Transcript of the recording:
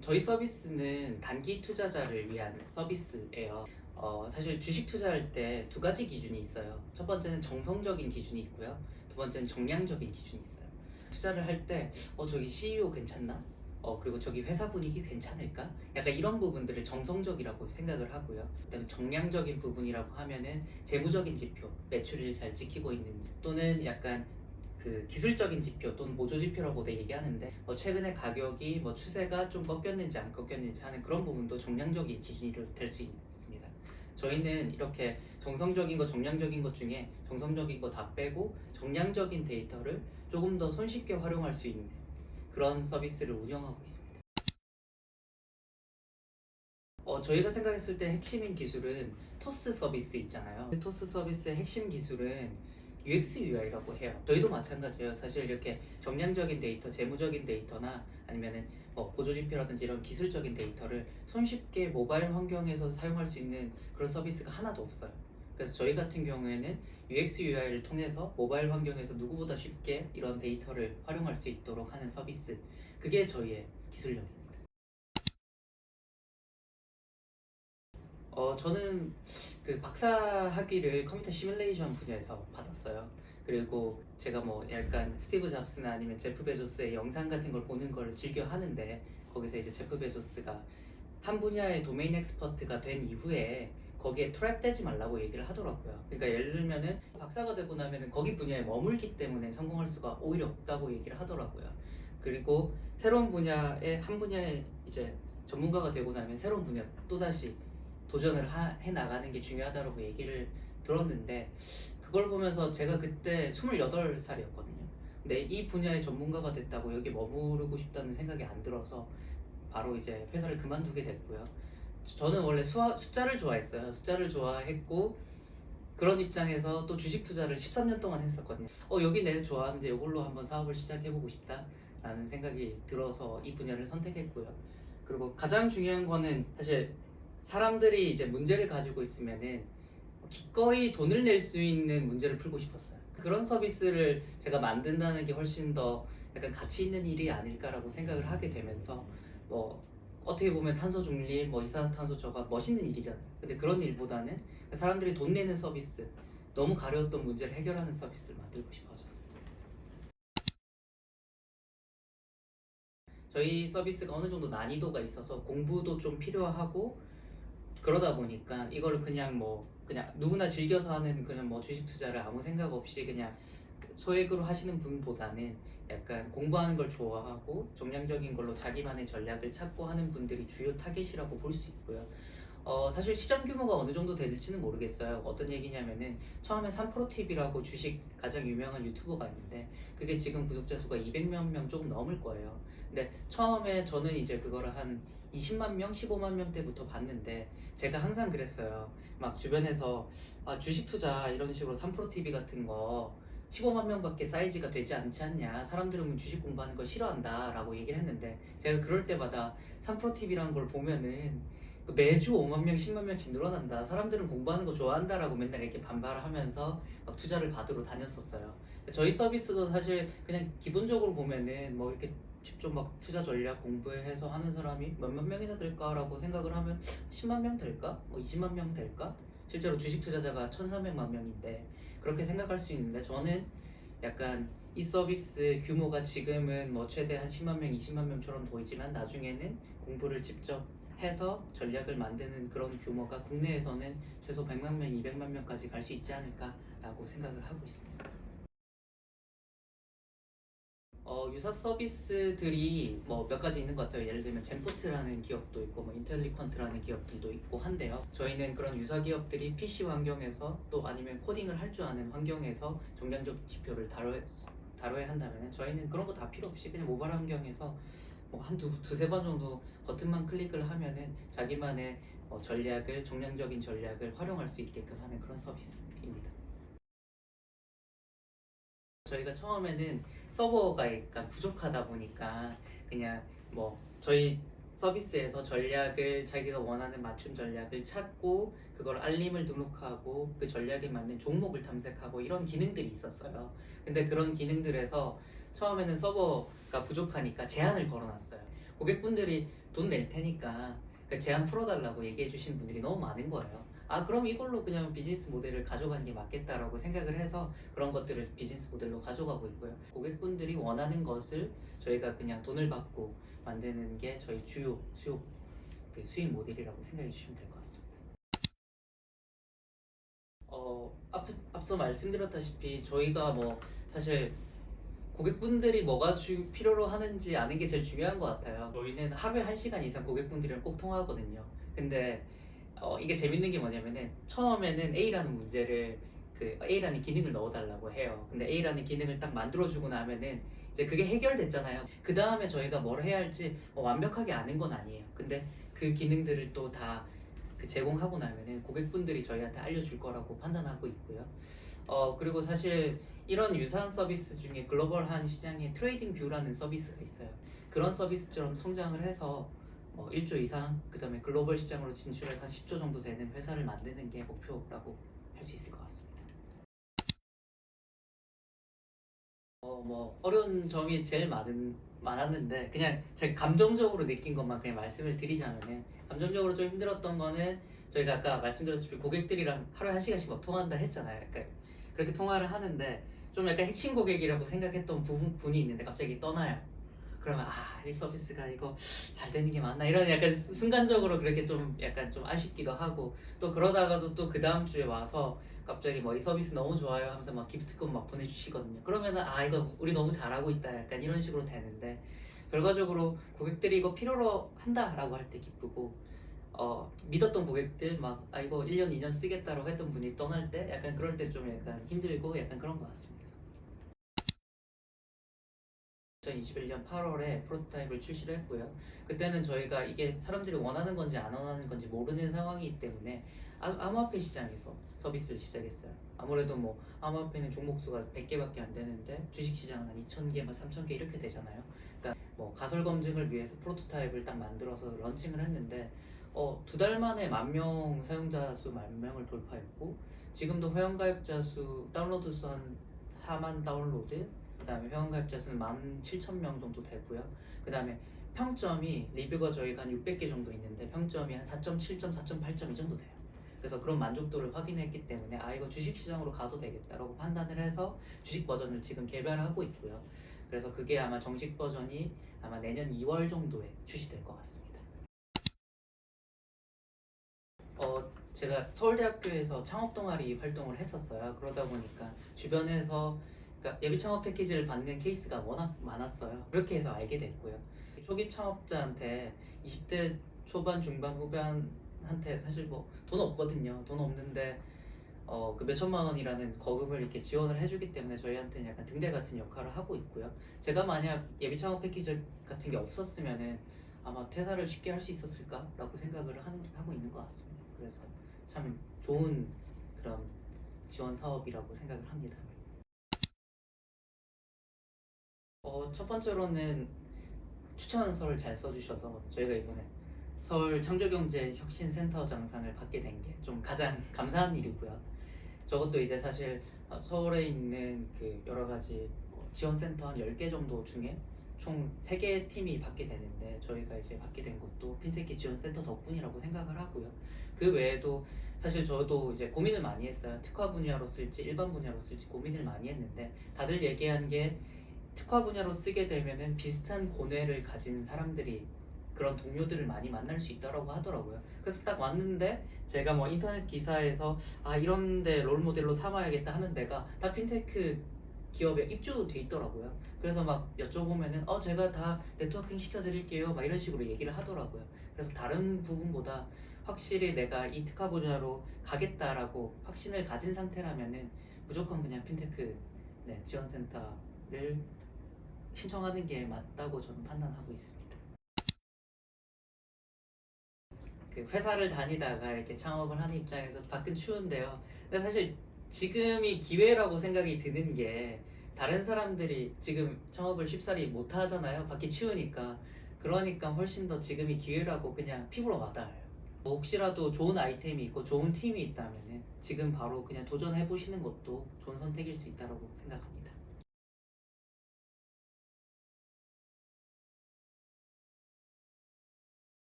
저희 서비스는 단기 투자자를 위한 서비스예요. 사실 주식 투자할 때 두 가지 기준이 있어요. 첫 번째는 정성적인 기준이 있고요. 두 번째는 정량적인 기준이 있어요. 투자를 할 때, 저기 CEO 괜찮나? 그리고 저기 회사 분위기 괜찮을까? 약간 이런 부분들을 정성적이라고 생각을 하고요. 그다음에 정량적인 부분이라고 하면은 재무적인 지표, 매출을 잘 지키고 있는지, 또는 약간 그 기술적인 지표 또는 보조 지표라고도 얘기하는데 최근에 가격이 추세가 좀 꺾였는지 안 꺾였는지 하는 그런 부분도 정량적인 기준이 될 수 있습니다. 저희는 이렇게 정성적인 거, 정량적인 것 중에 정성적인 거 다 빼고 정량적인 데이터를 조금 더 손쉽게 활용할 수 있는 그런 서비스를 운영하고 있습니다. 저희가 생각했을 때 핵심인 기술은 토스 서비스 있잖아요. 토스 서비스의 핵심 기술은 UX UI라고 해요. 저희도 마찬가지예요. 사실 이렇게 정량적인 데이터, 재무적인 데이터나 아니면은 보조지표라든지 이런 기술적인 데이터를 손쉽게 모바일 환경에서 사용할 수 있는 그런 서비스가 하나도 없어요. 그래서 저희 같은 경우에는 UX UI를 통해서 모바일 환경에서 누구보다 쉽게 이런 데이터를 활용할 수 있도록 하는 서비스. 그게 저희의 기술력입니다. 저는 그 박사 학위를 컴퓨터 시뮬레이션 분야에서 받았어요. 그리고 제가 약간 스티브 잡스나 아니면 제프 베조스의 영상 같은 걸 보는 걸 즐겨 하는데 거기서 이제 제프 베조스가 한 분야의 도메인 엑스퍼트가 된 이후에 거기에 트랩되지 말라고 얘기를 하더라고요. 그러니까 예를 들면은 박사가 되고 나면은 거기 분야에 머물기 때문에 성공할 수가 오히려 없다고 얘기를 하더라고요. 그리고 새로운 분야에 한 분야에 이제 전문가가 되고 나면 새로운 분야 또다시 도전을 해 나가는 게 중요하다고 얘기를 들었는데 그걸 보면서 제가 그때 28살이었거든요. 근데 이 분야의 전문가가 됐다고 여기 머무르고 싶다는 생각이 안 들어서 바로 이제 회사를 그만두게 됐고요. 저는 원래 숫자를 좋아했어요. 숫자를 좋아했고 그런 입장에서 또 주식 투자를 13년 동안 했었거든요. 여기 내가 좋아하는데 이걸로 한번 사업을 시작해보고 싶다 라는 생각이 들어서 이 분야를 선택했고요. 그리고 가장 중요한 거는 사실 사람들이 이제 문제를 가지고 있으면은 기꺼이 돈을 낼 수 있는 문제를 풀고 싶었어요. 그런 서비스를 제가 만든다는 게 훨씬 더 약간 가치 있는 일이 아닐까라고 생각을 하게 되면서 뭐 어떻게 보면 탄소 중립, 이산화탄소 저감 멋있는 일이잖아요. 근데 그런 일보다는 사람들이 돈 내는 서비스, 너무 가려웠던 문제를 해결하는 서비스를 만들고 싶어졌습니다. 저희 서비스가 어느 정도 난이도가 있어서 공부도 좀 필요하고 그러다 보니까 이걸 그냥 누구나 즐겨서 하는 그냥 주식 투자를 아무 생각 없이 그냥 소액으로 하시는 분보다는 약간 공부하는 걸 좋아하고 정량적인 걸로 자기만의 전략을 찾고 하는 분들이 주요 타겟이라고 볼 수 있고요. 사실 시장 규모가 어느 정도 될지는 모르겠어요. 어떤 얘기냐면은 처음에 3프로TV라고 주식 가장 유명한 유튜버가 있는데 그게 지금 구독자 수가 200만 명 조금 넘을 거예요. 근데 처음에 저는 이제 그거를 한 20만 명, 15만 명대부터 봤는데 제가 항상 그랬어요. 막 주변에서 주식 투자 이런 식으로 3프로TV 같은 거 15만 명밖에 사이즈가 되지 않지 않냐. 사람들은 주식 공부하는 거 싫어한다 라고 얘기를 했는데 제가 그럴 때마다 3프로TV라는 걸 보면은 매주 5만 명, 10만 명씩 늘어난다. 사람들은 공부하는 거 좋아한다라고 맨날 이렇게 반발을 하면서 막 투자를 받으러 다녔었어요. 저희 서비스도 사실 그냥 기본적으로 보면은 이렇게 직접 막 투자 전략 공부해서 하는 사람이 몇만 명이나 될까라고 생각을 하면 10만 명 될까? 20만 명 될까? 실제로 주식 투자자가 1,400만 명인데 그렇게 생각할 수 있는데 저는 약간 이 서비스 규모가 지금은 최대 한 10만 명, 20만 명처럼 보이지만 나중에는 공부를 직접 해서 전략을 만드는 그런 규모가 국내에서는 최소 100만 명, 200만 명까지 갈 수 있지 않을까라고 생각을 하고 있습니다. 유사 서비스들이 몇 가지 있는 것 같아요. 예를 들면 젠포트라는 기업도 있고 인텔리퀀트라는 기업들도 있고 한데요. 저희는 그런 유사 기업들이 PC 환경에서 또 아니면 코딩을 할 줄 아는 환경에서 정량적 지표를 다뤄야 한다면 저희는 그런 거 다 필요 없이 그냥 모바일 환경에서 한 두세 번 정도 버튼만 클릭을 하면은 자기만의 정량적인 전략을 활용할 수 있게끔 하는 그런 서비스입니다. 저희가 처음에는 서버가 약간 부족하다 보니까 그냥 저희 서비스에서 전략을 자기가 원하는 맞춤 전략을 찾고 그걸 알림을 등록하고 그 전략에 맞는 종목을 탐색하고 이런 기능들이 있었어요. 근데 그런 기능들에서 처음에는 서버가 부족하니까 제한을 걸어놨어요. 고객분들이 돈 낼 테니까 그 제한 풀어달라고 얘기해 주신 분들이 너무 많은 거예요. 아, 그럼 이걸로 그냥 비즈니스 모델을 가져가는 게 맞겠다라고 생각을 해서 그런 것들을 비즈니스 모델로 가져가고 있고요. 고객분들이 원하는 것을 저희가 그냥 돈을 받고 만드는 게 저희 주요 수익 모델이라고 생각해 주시면 될 것 같습니다. 앞서 말씀드렸다시피 저희가 뭐 사실 고객분들이 뭐가 필요로 하는지 아는 게 제일 중요한 것 같아요. 저희는 하루에 1시간 이상 고객분들이랑 꼭 통화하거든요. 근데 이게 재밌는 게 뭐냐면은 처음에는 A라는 문제를 A라는 기능을 넣어달라고 해요. 근데 A라는 기능을 딱 만들어주고 나면은 이제 그게 해결됐잖아요. 그 다음에 저희가 뭘 해야 할지 완벽하게 아는 건 아니에요. 근데 그 기능들을 또 다 제공하고 나면은 고객분들이 저희한테 알려줄 거라고 판단하고 있고요. 그리고 사실 이런 유사한 서비스 중에 글로벌한 시장에 트레이딩 뷰라는 서비스가 있어요. 그런 서비스처럼 성장을 해서 1조 이상, 그 다음에 글로벌 시장으로 진출해서 한 10조 정도 되는 회사를 만드는 게 목표라고 할 수 있을 것 같습니다. 어려운 점이 제일 많았는데 그냥 제가 감정적으로 느낀 것만 그냥 말씀을 드리자면은 감정적으로 좀 힘들었던 거는 저희가 아까 말씀드렸듯이 고객들이랑 하루에 1시간씩 막 통화한다 했잖아요. 그러니까 그렇게 통화를 하는데 좀 약간 핵심 고객이라고 생각했던 분이 있는데 갑자기 떠나요. 그러면 이 서비스가 이거 잘 되는 게 맞나 이런 약간 순간적으로 그렇게 좀 약간 좀 아쉽기도 하고 또 그러다가도 또 그 다음 주에 와서 갑자기 뭐 이 서비스 너무 좋아요 하면서 막 기프트콘 막 보내주시거든요. 그러면은 이거 우리 너무 잘하고 있다 약간 이런 식으로 되는데 결과적으로 고객들이 이거 필요로 한다라고 할 때 기쁘고 믿었던 고객들 막 이거 1년 2년 쓰겠다라고 했던 분이 떠날 때 약간 그럴 때 좀 약간 힘들고 약간 그런 것 같습니다. 2021년 8월에 프로토타입을 출시를 했고요. 그때는 저희가 이게 사람들이 원하는 건지 안 원하는 건지 모르는 상황이기 때문에 암호화폐 시장에서 서비스를 시작했어요. 아무래도 뭐 암호화폐는 종목수가 100개밖에 안 되는데 주식시장은 한 2,000개, 3,000개 이렇게 되잖아요. 그러니까 뭐 가설 검증을 위해서 프로토타입을 딱 만들어서 런칭을 했는데 2달 만에 10,000명 사용자 수 10,000명을 돌파했고 지금도 회원가입자 수 다운로드 수 한 4만 다운로드 그 다음에 회원가입자 수는 17,000명 정도 되고요. 그 다음에 평점이 리뷰가 저희가 한 600개 정도 있는데 평점이 한 4.7점, 4.8점 이 정도 돼요. 그래서 그런 만족도를 확인했기 때문에 이거 주식시장으로 가도 되겠다라고 판단을 해서 주식 버전을 지금 개발하고 있고요. 그래서 그게 아마 정식 버전이 아마 내년 2월 정도에 출시될 것 같습니다. 제가 서울대학교에서 창업 동아리 활동을 했었어요. 그러다 보니까 주변에서 그러니까 예비 창업 패키지를 받는 케이스가 워낙 많았어요. 그렇게 해서 알게 됐고요. 초기 창업자한테 20대 초반, 중반, 후반한테 사실 뭐 돈 없거든요. 돈 없는데 그 몇천만 원이라는 거금을 이렇게 지원을 해주기 때문에 저희한테는 약간 등대 같은 역할을 하고 있고요. 제가 만약 예비 창업 패키지 같은 게 없었으면은 아마 퇴사를 쉽게 할 수 있었을까라고 생각을 하고 있는 것 같습니다. 그래서 참 좋은 그런 지원 사업이라고 생각을 합니다. 첫 번째로는 추천서를 잘 써주셔서 저희가 이번에 서울 창조경제혁신센터장상을 받게 된 게 좀 가장 감사한 일이고요. 저것도 이제 사실 서울에 있는 그 여러 가지 지원센터 한 10개 정도 중에 총 3개 팀이 받게 되는데 저희가 이제 받게 된 것도 핀테키 지원센터 덕분이라고 생각을 하고요. 그 외에도 사실 저도 이제 고민을 많이 했어요. 특화 분야로 쓸지 일반 분야로 쓸지 고민을 많이 했는데 다들 얘기한 게 특화 분야로 쓰게 되면은 비슷한 고뇌를 가진 사람들이 그런 동료들을 많이 만날 수 있다라고 하더라고요. 그래서 딱 왔는데 제가 뭐 인터넷 기사에서 이런데 롤 모델로 삼아야겠다 하는 데가 다 핀테크 기업에 입주돼 있더라고요. 그래서 막 여쭤보면은 제가 다 네트워킹 시켜드릴게요 막 이런 식으로 얘기를 하더라고요. 그래서 다른 부분보다 확실히 내가 이 특화 분야로 가겠다라고 확신을 가진 상태라면은 무조건 그냥 핀테크 지원센터를 신청하는 게 맞다고 저는 판단하고 있습니다. 그 회사를 다니다가 이렇게 창업을 하는 입장에서 밖은 추운데요. 근데 사실 지금이 기회라고 생각이 드는 게 다른 사람들이 지금 창업을 쉽사리 못 하잖아요. 밖이 추우니까. 그러니까 훨씬 더 지금이 기회라고 그냥 피부로 와닿아요. 혹시라도 좋은 아이템이 있고 좋은 팀이 있다면 지금 바로 그냥 도전해 보시는 것도 좋은 선택일 수 있다고 생각합니다.